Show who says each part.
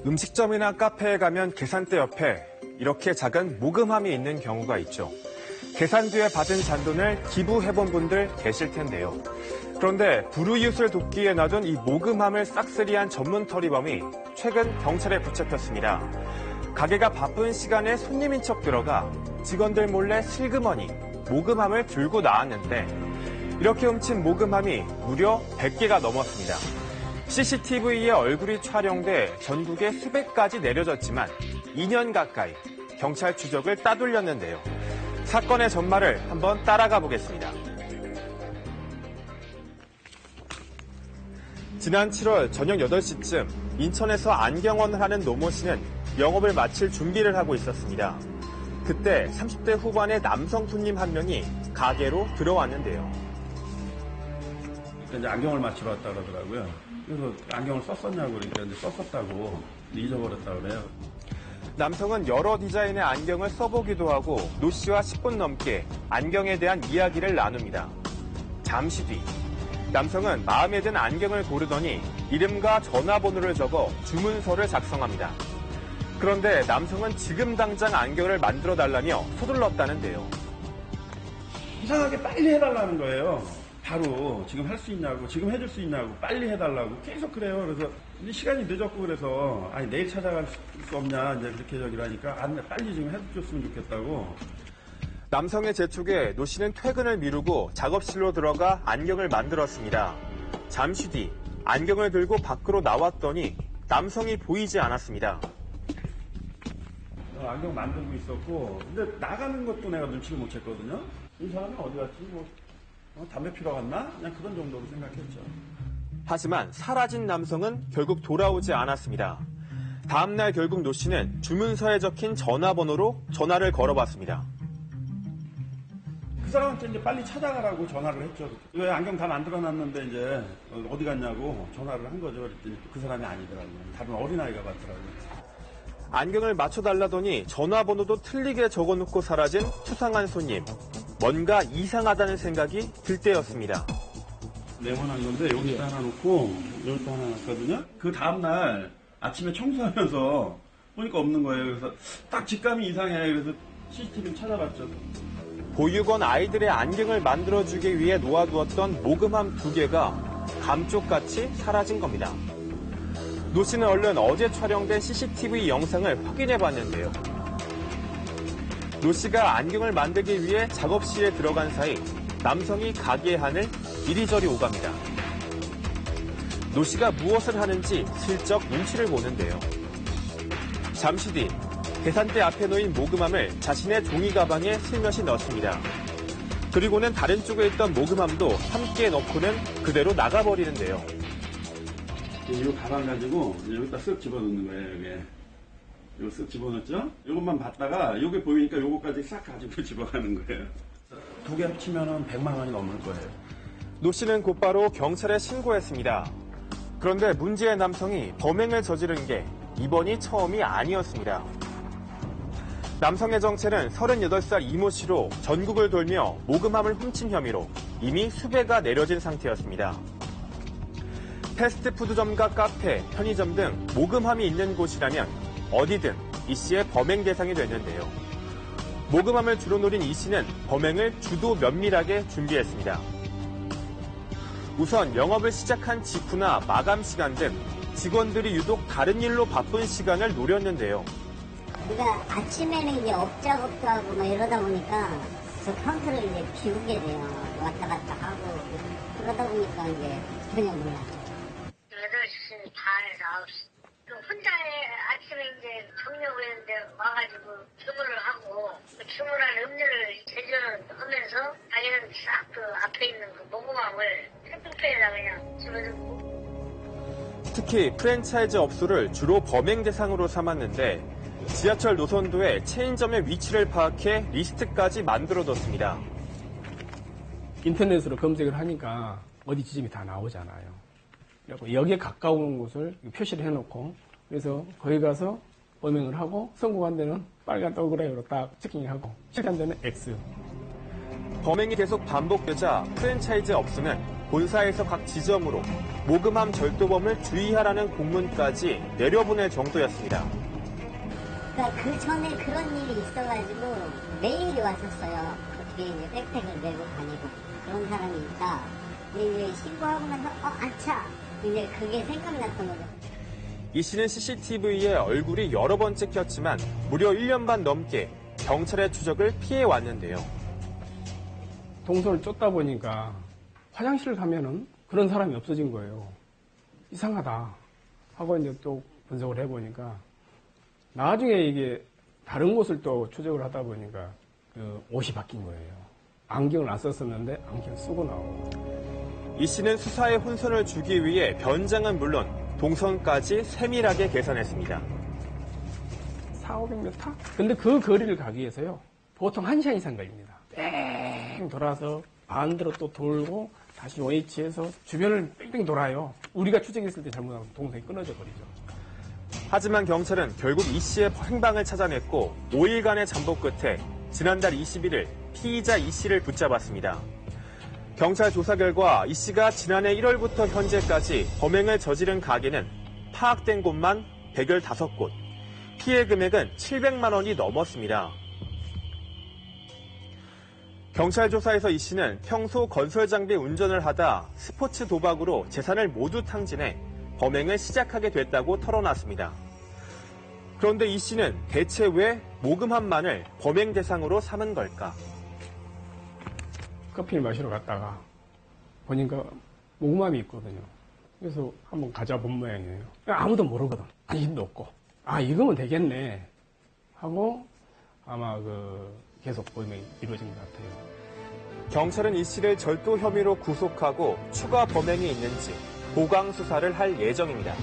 Speaker 1: 음식점이나 카페에 가면 계산대 옆에 이렇게 작은 모금함이 있는 경우가 있죠. 계산 뒤에 받은 잔돈을 기부해본 분들 계실 텐데요. 그런데 불우이웃을 돕기에 놔둔 이 모금함을 싹쓸이한 전문 터리범이 최근 경찰에 붙잡혔습니다. 가게가 바쁜 시간에 손님인 척 들어가 직원들 몰래 슬그머니 모금함을 들고 나왔는데 이렇게 훔친 모금함이 무려 100개가 넘었습니다. CCTV에 얼굴이 촬영돼 전국에 수백까지 내려졌지만 2년 가까이 경찰 추적을 따돌렸는데요. 사건의 전말을 한번 따라가 보겠습니다. 지난 7월 저녁 8시쯤 인천에서 안경원을 하는 노모 씨는 영업을 마칠 준비를 하고 있었습니다. 그때 30대 후반의 남성 손님 한 명이 가게로 들어왔는데요.
Speaker 2: 이제 안경을 맞추러 왔다 그러더라고요. 그래서 안경을 썼었냐고 그러니까 이제 썼었다고 잊어버렸다 그래요.
Speaker 1: 남성은 여러 디자인의 안경을 써보기도 하고 노 씨와 10분 넘게 안경에 대한 이야기를 나눕니다. 잠시 뒤 남성은 마음에 든 안경을 고르더니 이름과 전화번호를 적어 주문서를 작성합니다. 그런데 남성은 지금 당장 안경을 만들어달라며 서둘렀다는데요.
Speaker 2: 이상하게 빨리 해달라는 거예요. 바로 지금 할 수 있냐고, 지금 해줄 수 있냐고, 빨리 해달라고 계속 그래요. 그래서 이제 시간이 늦었고 그래서 아니 내일 찾아갈 수 없냐 이제 그렇게 저기를 하니까 빨리 지금 해줬으면 좋겠다고.
Speaker 1: 남성의 재촉에 노 씨는 퇴근을 미루고 작업실로 들어가 안경을 만들었습니다. 잠시 뒤 안경을 들고 밖으로 나왔더니 남성이 보이지 않았습니다.
Speaker 2: 안경 만들고 있었고 근데 나가는 것도 내가 눈치를 못 챘거든요. 이 사람은 어디 갔지? 뭐 담배 피러 갔나? 그냥 그런 정도로 생각했죠.
Speaker 1: 하지만 사라진 남성은 결국 돌아오지 않았습니다. 다음 날 결국 노 씨는 주문서에 적힌 전화번호로 전화를 걸어봤습니다.
Speaker 2: 그 사람한테 이제 빨리 찾아가라고 전화를 했죠. 왜 안경 다 만들어놨는데 이제 어디 갔냐고 전화를 한 거죠. 그랬더니 그 사람이 아니더라고요. 다른 어린아이가 맞더라고요.
Speaker 1: 안경을 맞춰달라더니 전화번호도 틀리게 적어놓고 사라진 수상한 손님. 뭔가 이상하다는 생각이 들 때였습니다.
Speaker 2: 네모난 건데 여기다 하나 놓고 여기다 하나 놨거든요. 그 다음날 아침에 청소하면서 보니까 없는 거예요. 그래서 딱 직감이 이상해. 그래서 CCTV를 찾아봤죠.
Speaker 1: 보육원 아이들의 안경을 만들어주기 위해 놓아두었던 모금함 2개가 감쪽같이 사라진 겁니다. 노 씨는 얼른 어제 촬영된 CCTV 영상을 확인해봤는데요. 노 씨가 안경을 만들기 위해 작업실에 들어간 사이 남성이 가게 안을 이리저리 오갑니다. 노 씨가 무엇을 하는지 슬쩍 눈치를 보는데요. 잠시 뒤 계산대 앞에 놓인 모금함을 자신의 종이 가방에 슬며시 넣습니다. 그리고는 다른 쪽에 있던 모금함도 함께 넣고는 그대로 나가버리는데요.
Speaker 2: 이 가방 가지고 여기다 쓱 집어넣는 거예요. 여기. 이거 쓱 집어넣었죠? 이것만 봤다가 이게 보이니까 이거까지 싹 가지고 집어가는 거예요. 2개 합치면 100만 원이 넘을 거예요.
Speaker 1: 노 씨는 곧바로 경찰에 신고했습니다. 그런데 문제의 남성이 범행을 저지른 게 이번이 처음이 아니었습니다. 남성의 정체는 38살 이모 씨로 전국을 돌며 모금함을 훔친 혐의로 이미 수배가 내려진 상태였습니다. 패스트푸드점과 카페, 편의점 등 모금함이 있는 곳이라면 어디든 이 씨의 범행 대상이 됐는데요. 모금함을 주로 노린 이 씨는 범행을 주도 면밀하게 준비했습니다. 우선 영업을 시작한 직후나 마감 시간 등 직원들이 유독 다른 일로 바쁜 시간을 노렸는데요.
Speaker 3: 그러니까 아침에는 이제 업작업도 하고 뭐 이러다 보니까 저 카운터를 이제 비우게 돼요. 왔다 갔다 하고 그러다 보니까 이제 저녁 몰라요.
Speaker 4: 8시 반에서 9시. 혼자 아침에 이제 정력을 했는데 와가지고 주문을 하고 그 주문한 음료를 제조하면서 자기는 싹 그 앞에 있는 그 모금함을 캠핑카에다 그냥 집어넣고.
Speaker 1: 특히 프랜차이즈 업소를 주로 범행 대상으로 삼았는데 지하철 노선도에 체인점의 위치를 파악해 리스트까지 만들어뒀습니다.
Speaker 5: 인터넷으로 검색을 하니까 어디 지점이 다 나오잖아요. 그래서 여기에 가까운 곳을 표시를 해놓고 그래서 거기 가서 범행을 하고 성공한 데는 빨간 동그라미로 딱 체킹하고 실패한 데는 X.
Speaker 1: 범행이 계속 반복되자 프랜차이즈 업소는 본사에서 각 지점으로 모금함 절도범을 주의하라는 공문까지 내려보낼 정도였습니다.
Speaker 3: 그러니까 그 전에 그런 일이 있어가지고 메일이 왔었어요. 어떻게 이제 백팩을 메고 다니고 그런 사람이 있다. 근데 이제 신고하고 나서 아차 이제 그게 생각났던 거죠.
Speaker 1: 이 씨는 CCTV에 얼굴이 여러 번 찍혔지만 무려 1년 반 넘게 경찰의 추적을 피해왔는데요.
Speaker 5: 동선을 쫓다 보니까 화장실 가면은 그런 사람이 없어진 거예요. 이상하다 하고 이제 또 분석을 해보니까 나중에 이게 다른 곳을 또 추적을 하다 보니까 그 옷이 바뀐 거예요. 안경을 안 썼었는데 안경 쓰고 나오고.
Speaker 1: 이 씨는 수사에 혼선을 주기 위해 변장은 물론 동선까지 세밀하게 계산했습니다.
Speaker 5: 400~500m? 근데 그 거리를 가기 위해서요. 보통 1시간 이상 걸립니다. 뺑 돌아서 반대로 또 돌고 다시 OH에서 주변을 뺑뺑 돌아요. 우리가 추적했을 때 잘못하면 동선이 끊어져 버리죠.
Speaker 1: 하지만 경찰은 결국 이 씨의 행방을 찾아냈고 5일간의 잠복 끝에 지난달 21일 피의자 이 씨를 붙잡았습니다. 경찰 조사 결과 이 씨가 지난해 1월부터 현재까지 범행을 저지른 가게는 파악된 곳만 115곳, 피해 금액은 700만 원이 넘었습니다. 경찰 조사에서 이 씨는 평소 건설 장비 운전을 하다 스포츠 도박으로 재산을 모두 탕진해 범행을 시작하게 됐다고 털어놨습니다. 그런데 이 씨는 대체 왜 모금함만을 범행 대상으로 삼은 걸까?
Speaker 5: 커피를 마시러 갔다가 보니까 모금함이 있거든요. 그래서 한번 가져본 모양이에요. 아무도 모르거든. 관심도 없고. 이거면 되겠네 하고 아마 계속 범행이 이루어진 것 같아요.
Speaker 1: 경찰은 이 씨를 절도 혐의로 구속하고 추가 범행이 있는지 보강 수사를 할 예정입니다.